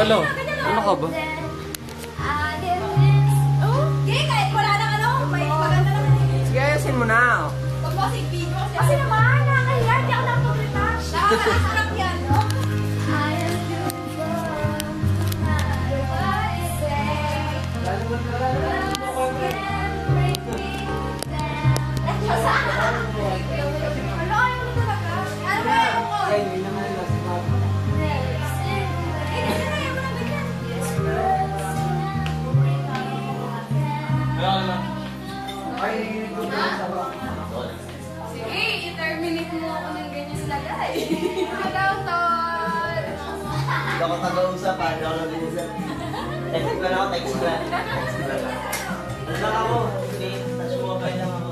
Ano? Ano ka ba? Hindi, kahit wala na ano, may maganda naman eh. Sige, ayasin mo na. Huwag mo kasing video. Kasi naman, nakakaya, hindi ako nakapag-retouch. Nakakasarap yan, no? Sige, i-terminate mo ako ng ganyan lagay. Hello, Tol! Hindi ako taga-usap, hindi ako nag-uusap. Text ko lang ako, text ko lang. Ano lang ako? Sige, nasuwabay lang ako.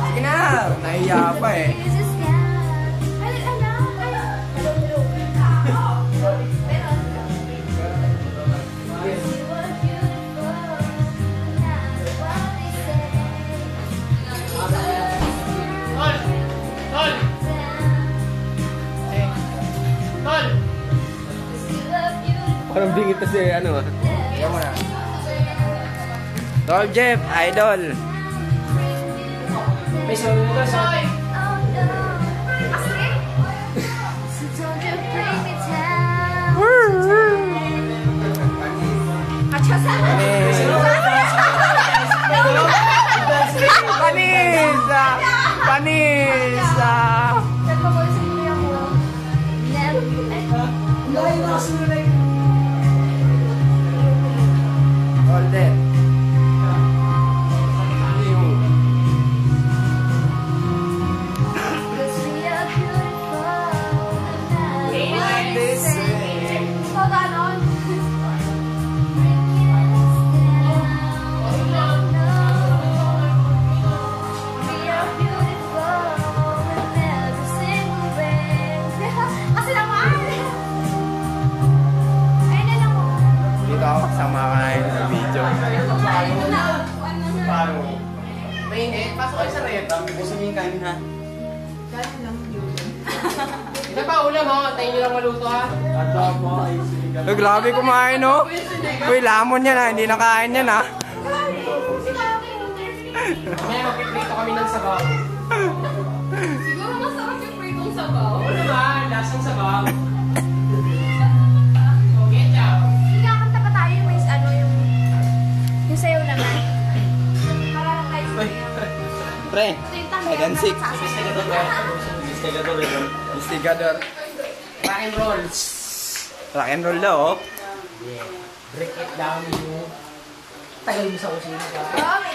Sige na, nahiya pa eh. Parang bingit kasi ano ah. Ayaw mo na. Tol Jeff, idol. May sabi mo ka sa... Panisa! Panisa! Hold it. Dito ako kasama ka na sa video. Mainit, pasok kayo sa rep. Gusto niyo yung kanin ha? Ito pa ulam ha, tayo nyo lang maluto ha. Grabe kumain no? Uy, lamon yan ha, hindi nakain yan ha. May magpiprito kami ng sabaw. Siguro masarap yung pritong sabaw. Oo naman, lasang sabaw. Ketchup. Kakanta pa tayo yung may ano yung sayaw naman. Para lang tayo Pre, hide and seek. Investigador ito. Investigador. Rock and rolls. Rock and roll daw oh. Yeah. Break it down mo. Tagal mo sa kusina ka.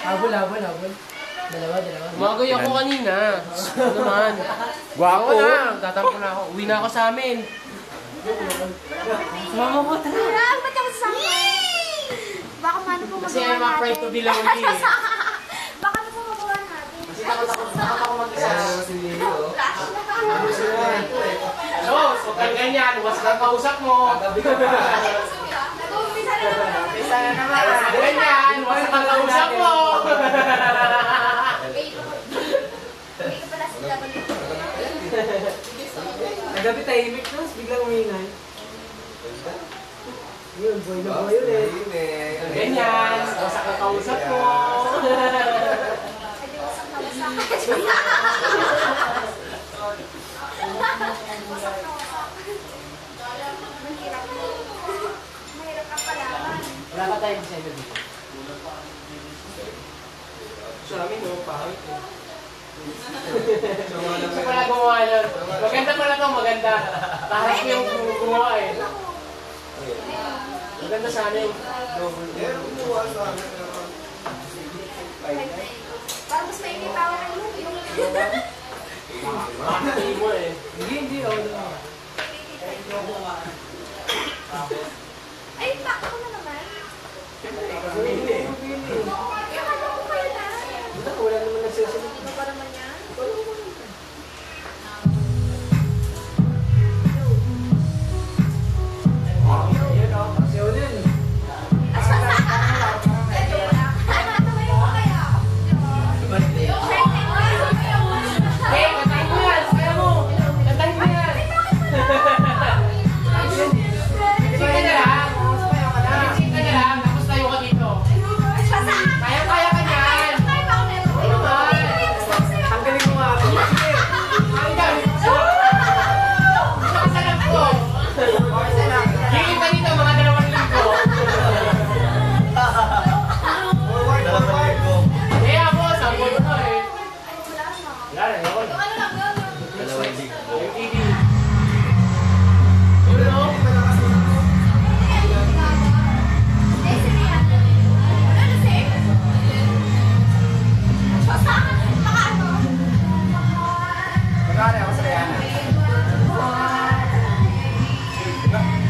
Habol. Dalawa. Umagoy ako kanina. Ano naman? Guwapo. Oo na, tatampo na ako. Uwi na ako sa amin. Sumama ko, tara. Ba't ako sasama? Baka mano po Kasi magawa I'm afraid to be lonely eh. Baka ano po magawa natin? Kasi takot ako mag-isa. Ano? Huwag kang ganyan. Huwag kang kausap mo. Umpisa na naman. Ganyan. Huwag kang kausap mo. Ikaw pala sa laban nito. Nagabi tahimik no? Biglang umingay. Yun, boy na boy yun eh. Ganyan. Huwag kang kausap mo. Hindi wasak na wasak. Mahirap ka pala. Wala pa tayong designer dito. Sa amin, no? Pahit eh. Isa pala gumawa nun. Maganda pala to, maganda. Tahas ko yung gumawa eh. Maganda sana yung Parang mas mainit ako ng yung Hindi mo eh. Hindi. ay, takot ko na naman. Hindi. Kaya kaya ko kayo na. Wala naman nagsasalit. Ano ba naman yan? Pare, ako sa Rihanna.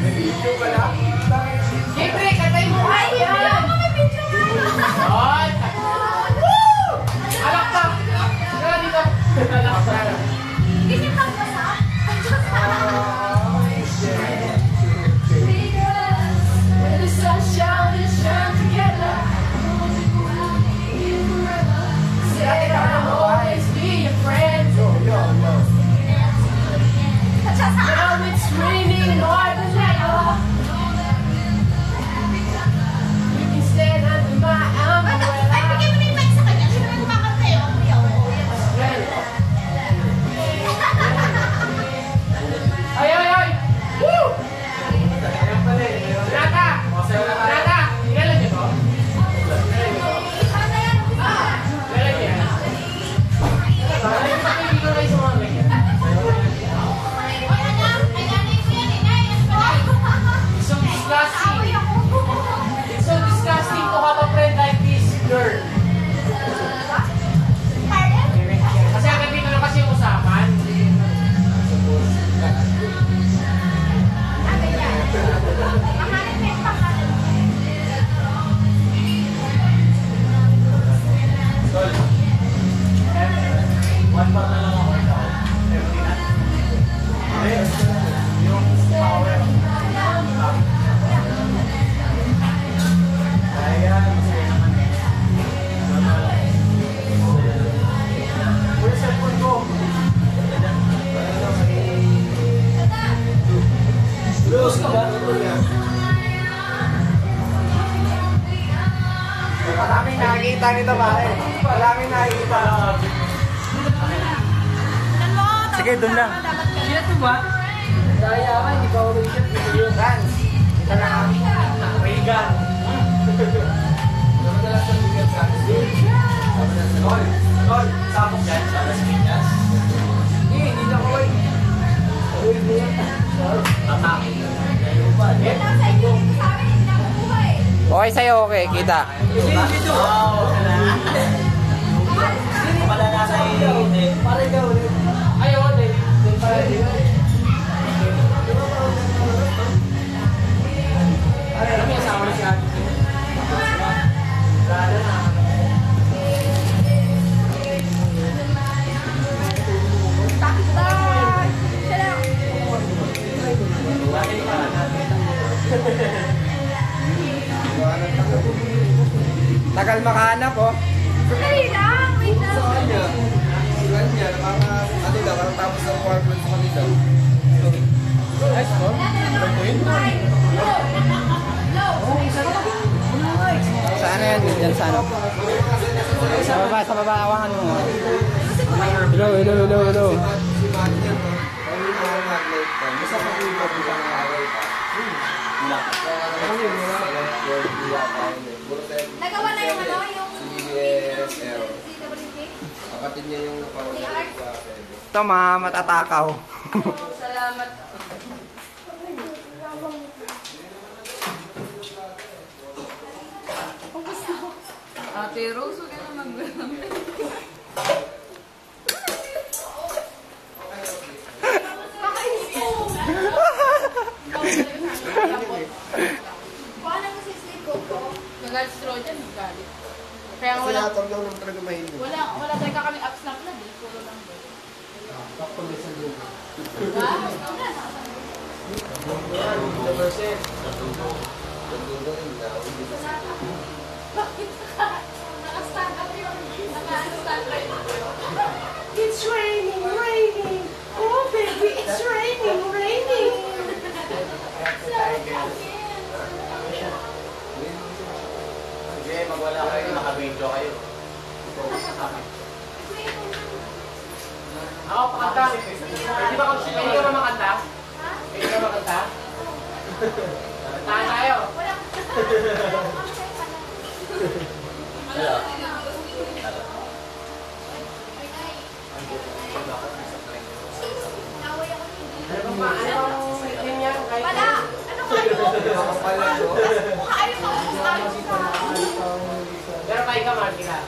May video pala. Siyempre, katay mo nga yan! Ay! Woo! Alakpak! Kaya dito! Alakpak! Hindi pang basa. When the sun shines together. Said I'll always be your friend. Now it's raining more than ever. You can stand under my umbrella. Ay, bigyan mo na yung mic sa kanya. Sino na kumakanta eh? Ay, ay, ay! Woo! Nata! Nata! Ilan niyo to? Ilan niyo yan? Ay, hindi ko kayo sa mga ganyan. It's so disgusting. It's so disgusting to have a friend like this girl. Kasi agad dito na kasi yung usapan. One part na lang ako. Yung power. Kaya, masaya naman eh. Where's the phone ko? Lose ka ba? Maraming nakikita nito pare. Maraming nakikita. Sige, doon lang. Sino to ba? Daya ka, hindi pa ako wait. Rans, kita lang kami. Regan. Tol, sabog yan sa Las Piñas. Hindi na ako wait. Atake. Okay sa'yo, okay. Kita. Wow, malalakay din. Pare ka ulit. Ayaw, din pare din. Alam mo, asawa na si Ate. Gala na. Tagal makahanap, oh. Dali lang, wait lang. Ilan niya, mga ano daw, parang tapos ng warble sa kanila. Nice, no? Ilan po yun? Saan na yan? Yan, saan? Sa baba, awangan mo. Hello, hello, hello, hello. Nagawa na yung ano, yung CWT. Kapatid niya yung napawala. Ito, mga matatakaw. Salamat. Ate Rose, huwag ka na mag-gamit. paano mo sisig ko po? Nag-straw dyan, galit. Kaya nga wala, Sinator lang naman talaga mahilig. wala talaga kami apps na plan eh. Puro lang doon. Bakit naka-stand up yung naka-stand up? It's raining, raining. Oh baby, it's raining, raining. Sige, magwala kayo, naka-video kayo. Ako, pakanta. Hindi ba ka makanta? Pwede ka makanta? Kantahan tayo. Ano ba? Ano bang yun yan? Kahit Wala! Ano kayo? Mukha kayo pang-usap. pero kahit ka, Marty ka.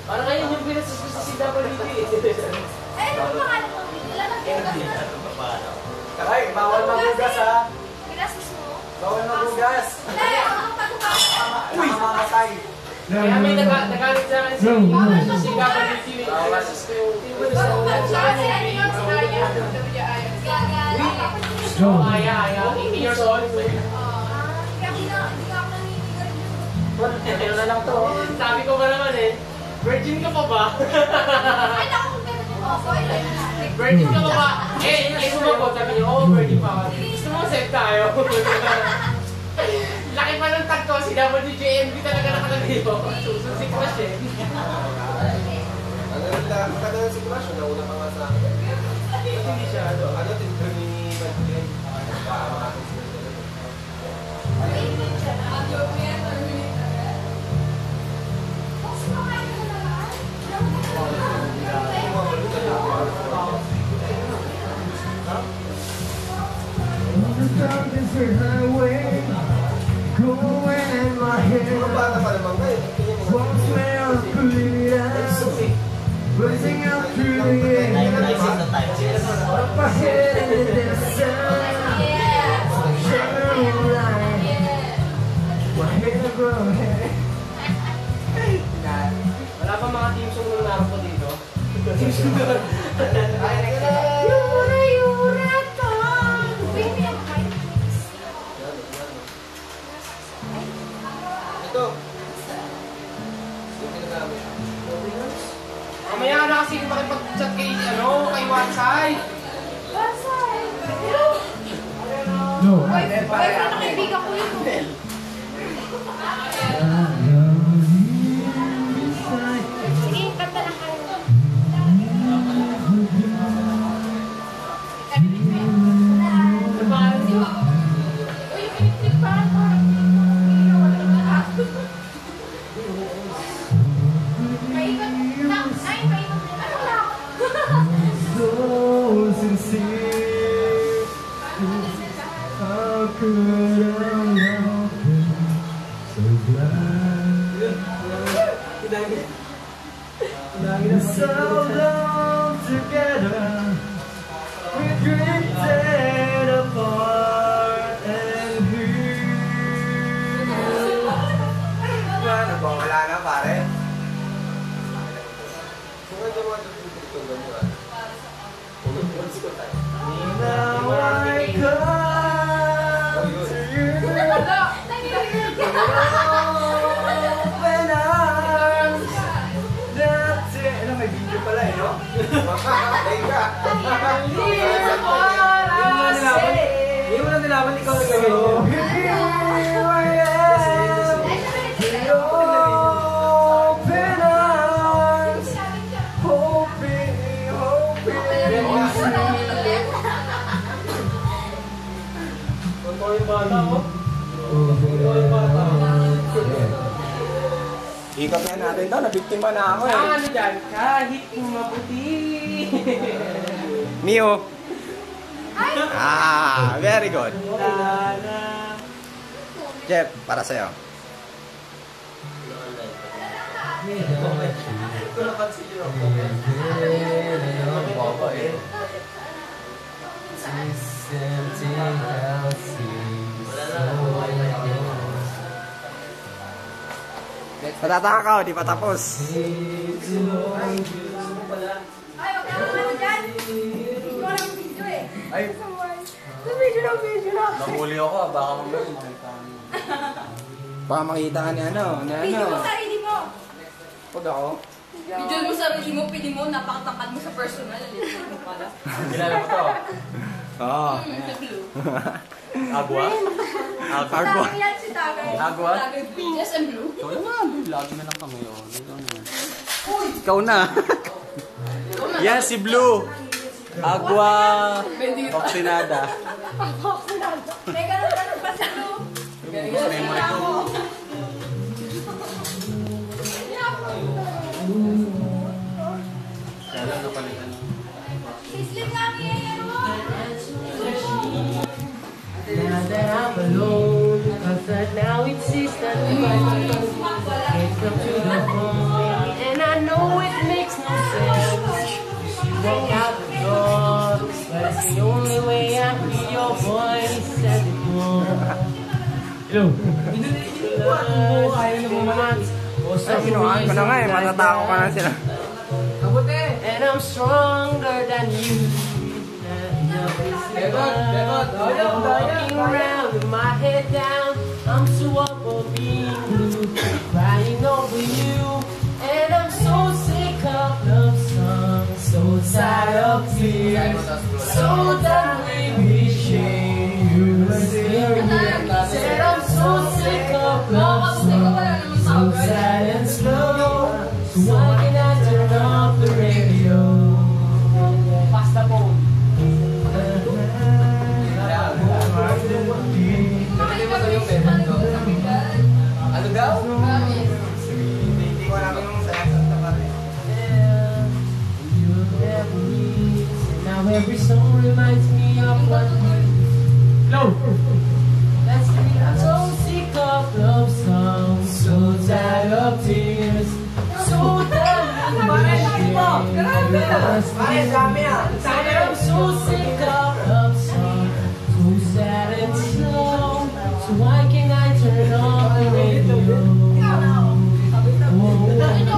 Parang ngayon yung pinasus ko sa CWD. Eh, ano pangalan mo? Ilan ang pinastos? Kakay, bawal magugas ha. Pinastos mo? Bawal magugas. Hindi, ang pagkukas. Uy! Mamamatay. Kaya may nagalit sa akin sa CWD. Pinasus ko yung pinastos ko sa Kasi ano CWD. yun, si Ryan. Aya, 18 years old. Kaya hindi ka ako naninigarin. Ano na lang to. Sabi ko ba naman virgin ka pa ba? Ay, naku, kung ganun yung okay. Virgin ka pa ba? Sumagot, sabi niyo, virgin pa ako. Gusto mo save tayo? Laki pa ng tag ko, si WJMD talaga nakalagay ko. Susun si Crush Ano si Crush? Nauna pa nga sa akin. Hindi siya, Ano, tinitro ni Madeleine? Ano bata pa naman kayo? Rising up through the air, up ahead in the sun, shimmering light, my hair grow hair. Wala pa mga team song nung naroon ko dito. Ito. Mamaya na kasi makipag-chat kay, kay Watsay. No. Boyfriend ng kaibigan ko yun. Sige, kanta lang kayo. Uy, yung electric fan, parang paikot na. Ay, paikot na. Ano na? So sincere, how could I love you so blind? We're so long together, we drifted apart and here. Ano ba? Wala na pare? Kung ano ba ito ganyan? Now I come to you. Open arms. That's it. Ano, may video pala no? Teka! Hindi mo na nilaban, ikaw na gawin. So here I am. With open arms. Hoping you see. Totoo yung bata mo. Ikot nga natin daw, nabiktima na ako Ang ano dyan, kahit maputi. Mio. Very good. Jeff, para sa'yo. Matataka ka, di pa tapos. Ay, wag ka naman dyan. Hindi ko alam yung video eh. Ay. Video na. Mahuli ako, baka mamaya. Baka makita ka ni ano. Video mo sarili mo. Pag ako. Video mo sarili mo, pili mo, napakatangkad mo sa personal. Lilit mo pala. Kilala mo to? Oo. Sa blue. Agua? Tagay yan si Tagay. Agua? Yes, and blue. Ikaw naman, lagi na lang kami. Ikaw na. Yan si Blue. Agua Oxinada. May ganun pa sa loob. Sislim nga niya yan mo. Now that I'm alone, I thought now it's just that Welcome to the home, and I know it makes no sense. You walk out the door, but it's the only way I hear your voice anymore. Hello. Kinuhaan ko na nga eh, matatako ka na sila. And I'm stronger than you. Walking around with my head down, I'm so up of being blue, crying over you. And I'm so sick of love songs, so tired of tears, so done with wishing you were still here. Said I'm so sick of love songs, so sad and slow. So why can I turn off the radio? Basta po. Ano daw? Hindi ko alam yung sa pa rin. Now every song reminds me of what we know. That's me. I'm so sick of love songs, so tired of tears, so tired of wishing. I'm so sick of love songs, so sad and slow. So why can't I turn off the radio? Said I'm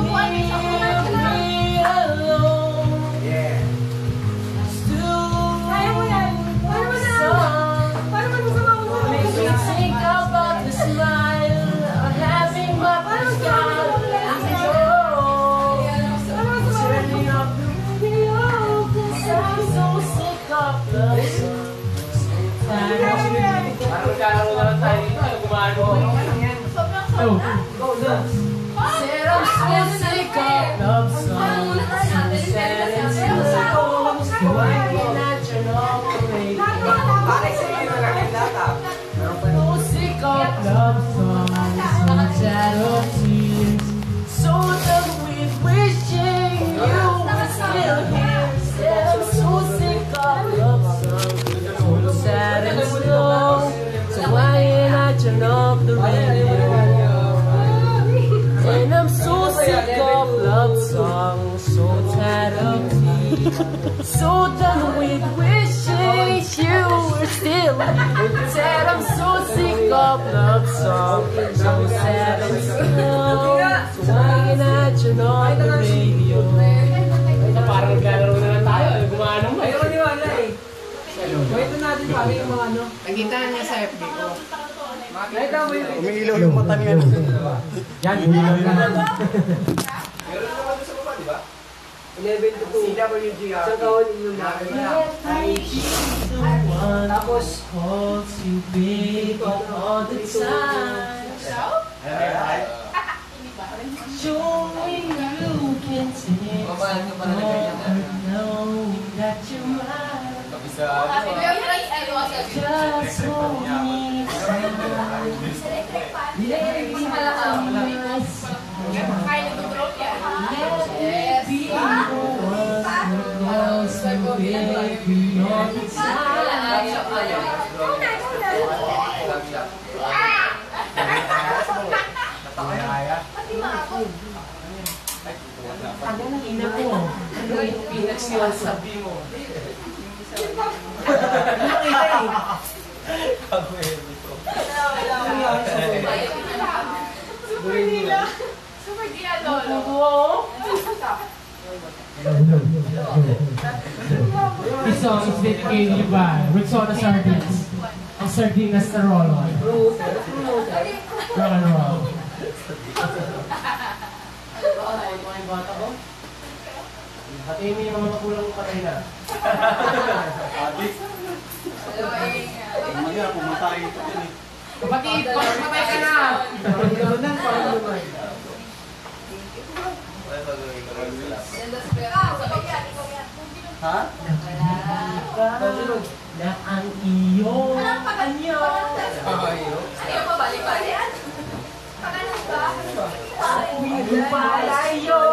so sick of love songs, sad and slow. So why can't I turn off the radio? So sick of love songs, so sad of tears, so done with wishing you were still here. Said I'm so sick of love songs, so sad and slow. So why can't I turn off the radio? And I'm so sick of love songs, so tired of tears, so done with wishing you were still here. Said I'm so sick of love songs, so sad and slow. So why can't I turn on the radio? Parang naglalaro na lang tayo, gumano mo. Ayaw ni wala eh. Kwento natin kami yung mga ano. Nakita niya sa FB ko. Nakita mo yun. Umiilaw yung mata niya. Yan, umiilaw yung mata. Meron naman sa baba, di ba? 11 to 2. CWG ah. Sa kawan yung Tapos calls you big all the time. Showing you can take knowing that you're mine. Just hold me Ang ina ko. Ano yung pinagsasabi mo? Super Dia Lolo. This song is dedicated by Rexona Sardines. Ang sardinas na roll on. Rock and roll. Hatiin mo yung mga magulang patay na. Kapatid, patay ka na! Ha? Na ang iyong anyo. Ayaw pa balik-balik? Pagalan ba? Palayo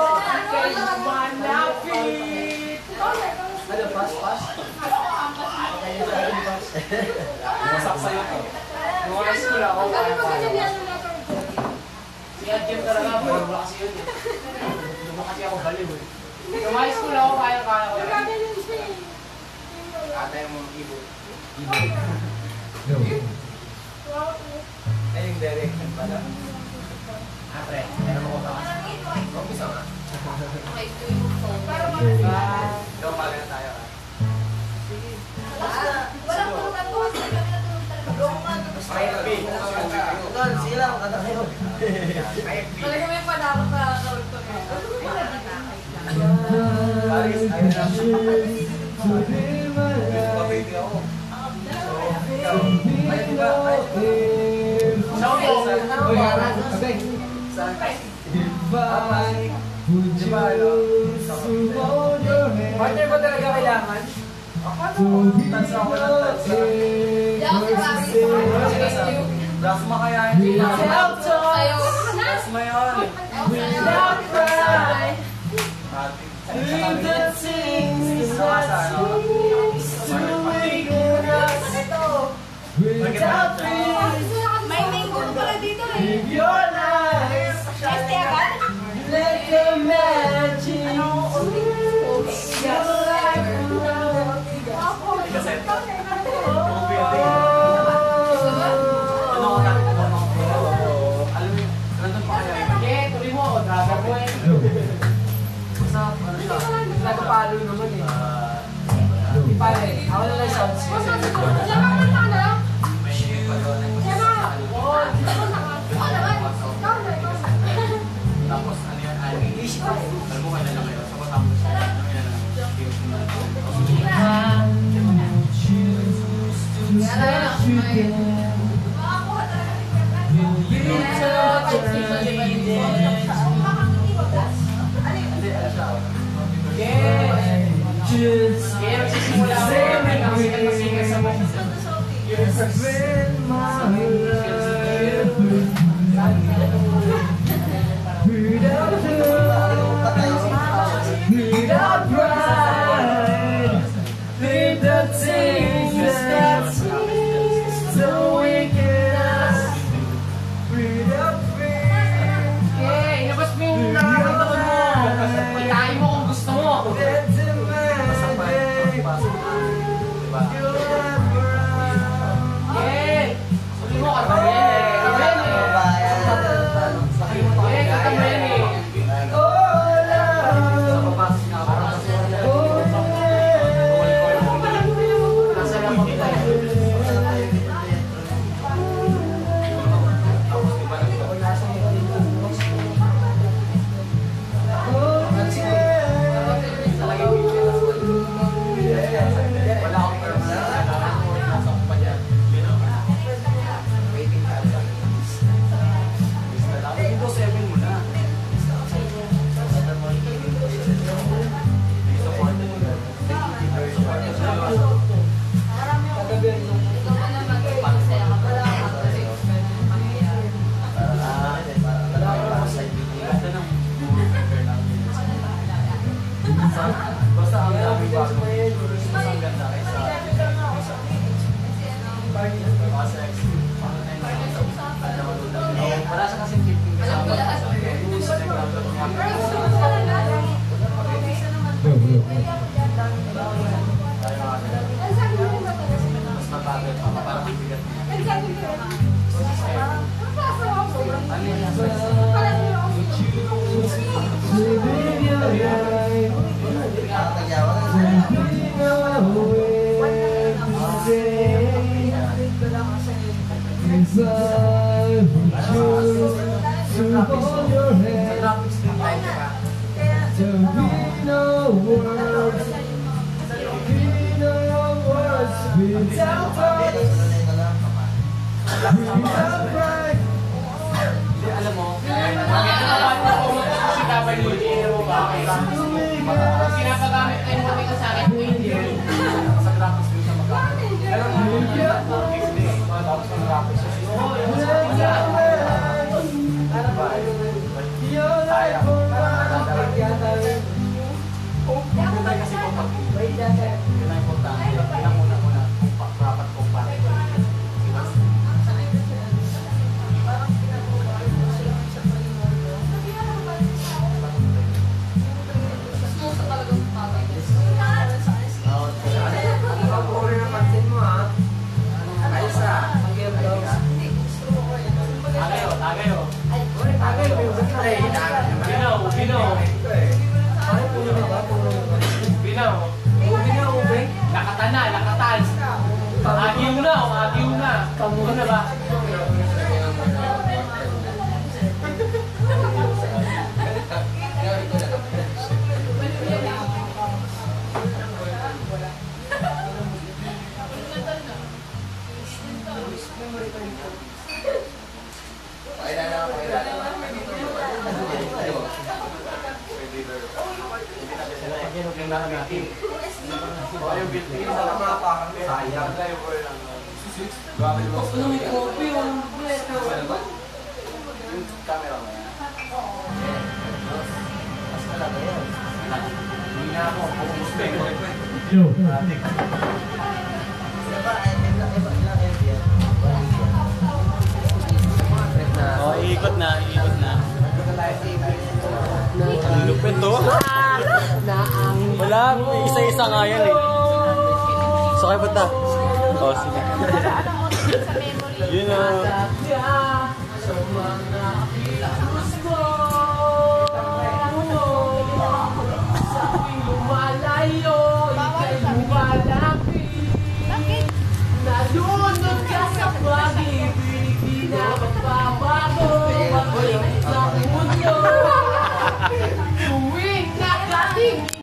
kay manapit. Ano, pass? Masak sa'yo to. Nung oras ko lang ako. Siya gym talaga, pero wala kasi yun eh. Luma kasi ako baliw eh. Yung high school ako, kaya-kaya ko lang. Ata yung mga ibo. Ay, yung direction pala. Pre, meron mo ko ba? Umpisa nga. Ikaw pala na tayo ah. Walang tulutan ko kasi kami natulog talaga. IFB. Tol, sila ang kata kayo. IFB. Talaga may panakot na natulog to. Paris, ayun na. Pabiti ako. Ay, diba? Saan? Diba, partner ba talaga kailangan? Paano ko? Tansa ako ng tansa. Dasma kaya hindi na. Dasma yun. Without pride, Leave the things that without fear, May mango pala dito eh. live your life, Este agad? let the magic your life tuloy mo, draga mo eh. Nagpalo naman eh. Palo eh. Ako na lang sounds. Tapos ano yun, alam mo ka na lang kayo. So matapos siya. Magsisimula ako kasi sa mga Without pride, leave the things that's so wicked us. Without fear, inabas mo yung nakakita mo. Itayin mo kung gusto mo. let the magic you'll ever Tuloy mo ka ba yan kita mo yan eh. Nasa lamang tayo. Basta ang dami bago. Mas ang ganda kaysa wala siya kasing tiping kasama. Sa naglalaro niya. Mas mabagal pa. Parang bigat. live your life. Inside to hold your hand. There'll be no words. There'll be no words without us. Without pride. Alam mo, kasi dapat yung mo ba? Sinapagamit kayo mo ito sa akin kung hindi. Sa graphics din siya magkakaroon. Pero tapos ng graphics siya. Ano ba? Kaya. Maganda kasi kung pag yun ang importante. Yun ang una-una kung rapat kung bakit. Binaw. Ay, puno na ba? Puno na ba? Binaw. Ubi na, ubi. Lakatan na, lakatan. Agiw na, agiw na. Ano na ba? Sayang. Ano may kopi? Hindi na ako. Yo. Oh, iikot na, iikot na. Ang lupit to. Wala, isa-isa nga yan eh. So kayo punta? Oh, sige. Sa memory. Yun na.